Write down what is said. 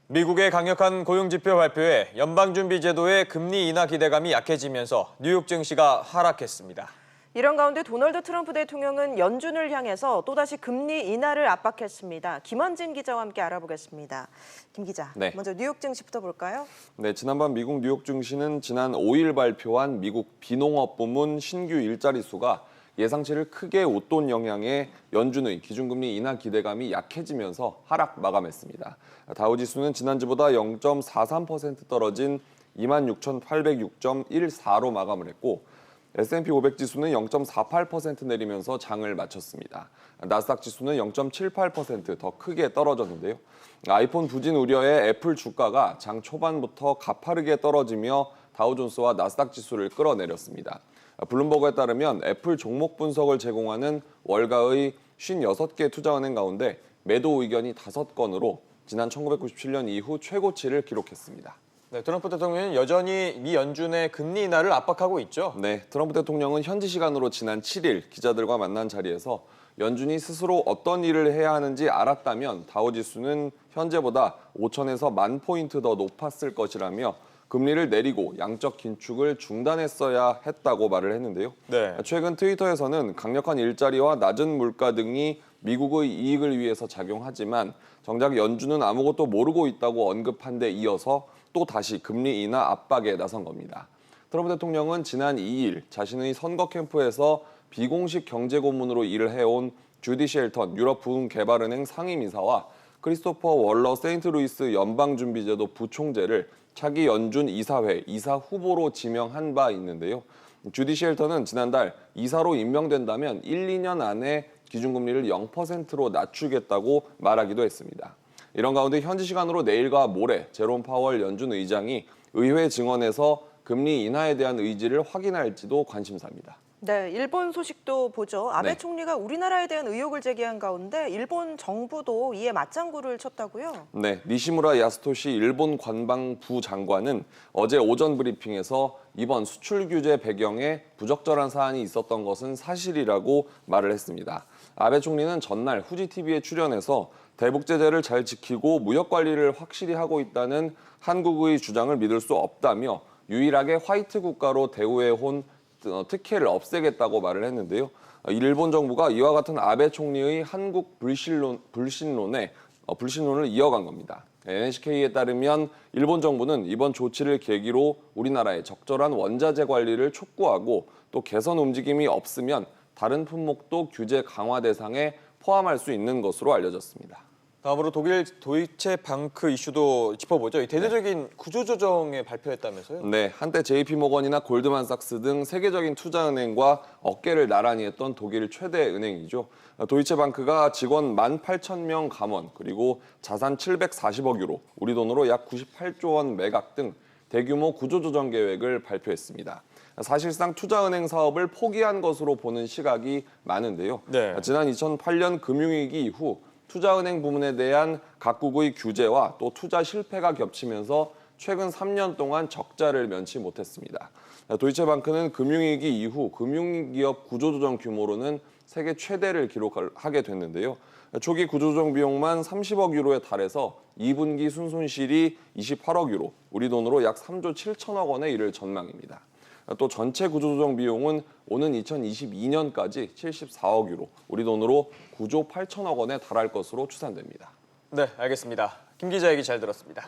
미국의 강력한 고용지표 발표에 연방준비제도의 금리 인하 기대감이 약해지면서 뉴욕 증시가 하락했습니다. 이런 가운데 도널드 트럼프 대통령은 연준을 향해서 또다시 금리 인하를 압박했습니다. 김원진 기자와 함께 알아보겠습니다. 김 기자, 네. 먼저 뉴욕 증시부터 볼까요? 네, 지난밤 미국 뉴욕 증시는 지난 5일 발표한 미국 비농업 부문 신규 일자리 수가 예상치를 크게 웃돈 영향에 연준의 기준금리 인하 기대감이 약해지면서 하락 마감했습니다. 다우지수는 지난주보다 0.43% 떨어진 26,806.14로 마감을 했고 S&P 500 지수는 0.48% 내리면서 장을 마쳤습니다. 나스닥 지수는 0.78% 더 크게 떨어졌는데요. 아이폰 부진 우려에 애플 주가가 장 초반부터 가파르게 떨어지며 다우존스와 나스닥 지수를 끌어내렸습니다. 블룸버그에 따르면 애플 종목 분석을 제공하는 월가의 56개 투자은행 가운데 매도 의견이 5건으로 지난 1997년 이후 최고치를 기록했습니다. 네, 트럼프 대통령은 여전히 미 연준의 금리 인하를 압박하고 있죠. 네, 트럼프 대통령은 현지 시간으로 지난 7일 기자들과 만난 자리에서 연준이 스스로 어떤 일을 해야 하는지 알았다면 다우지수는 현재보다 5천에서 10,000포인트 더 높았을 것이라며 금리를 내리고 양적 긴축을 중단했어야 했다고 말을 했는데요. 네. 최근 트위터에서는 강력한 일자리와 낮은 물가 등이 미국의 이익을 위해서 작용하지만 정작 연준은 아무것도 모르고 있다고 언급한 데 이어서 또 다시 금리 인하 압박에 나선 겁니다. 트럼프 대통령은 지난 2일 자신의 선거 캠프에서 비공식 경제 고문으로 일을 해온 주디 쉘턴 유럽 부흥개발은행 상임이사와 크리스토퍼 월러 세인트루이스 연방준비제도 부총재를 차기 연준 이사회 이사 후보로 지명한 바 있는데요. 주디 쉘턴은 지난달 이사로 임명된다면 1, 2년 안에 기준금리를 0%로 낮추겠다고 말하기도 했습니다. 이런 가운데 현지 시간으로 내일과 모레 제롬 파월 연준 의장이 의회 증언에서 금리 인하에 대한 의지를 확인할지도 관심사입니다. 네, 일본 소식도 보죠. 아베 네. 총리가 우리나라에 대한 의혹을 제기한 가운데 일본 정부도 이에 맞장구를 쳤다고요? 네, 니시무라 야스토시 일본 관방부 장관은 어제 오전 브리핑에서 이번 수출 규제 배경에 부적절한 사안이 있었던 것은 사실이라고 말을 했습니다. 아베 총리는 전날 후지TV에 출연해서 대북 제재를 잘 지키고 무역 관리를 확실히 하고 있다는 한국의 주장을 믿을 수 없다며 유일하게 화이트 국가로 대우해온 특혜를 없애겠다고 말을 했는데요. 일본 정부가 이와 같은 아베 총리의 한국 불신론을 이어간 겁니다. NHK에 따르면 일본 정부는 이번 조치를 계기로 우리나라의 적절한 원자재 관리를 촉구하고 또 개선 움직임이 없으면 다른 품목도 규제 강화 대상에 포함할 수 있는 것으로 알려졌습니다. 다음으로 독일 도이체방크 이슈도 짚어보죠. 이 대대적인 구조조정에 발표했다면서요? 네, 한때 JP모건이나 골드만삭스 등 세계적인 투자은행과 어깨를 나란히 했던 독일 최대 은행이죠. 도이체방크가 직원 18,000명 감원, 그리고 자산 740억 유로, 우리 돈으로 약 98조 원 매각 등 대규모 구조조정 계획을 발표했습니다. 사실상 투자은행 사업을 포기한 것으로 보는 시각이 많은데요. 네. 지난 2008년 금융위기 이후 투자은행 부문에 대한 각국의 규제와 또 투자 실패가 겹치면서 최근 3년 동안 적자를 면치 못했습니다. 도이체방크는 금융위기 이후 금융기업 구조조정 규모로는 세계 최대를 기록하게 됐는데요. 초기 구조조정 비용만 30억 유로에 달해서 2분기 순손실이 28억 유로, 우리 돈으로 약 3조 7천억 원에 이를 전망입니다. 또 전체 구조조정 비용은 오는 2022년까지 74억 유로, 우리 돈으로 9조 8천억 원에 달할 것으로 추산됩니다. 네, 알겠습니다. 김 기자 얘기 잘 들었습니다.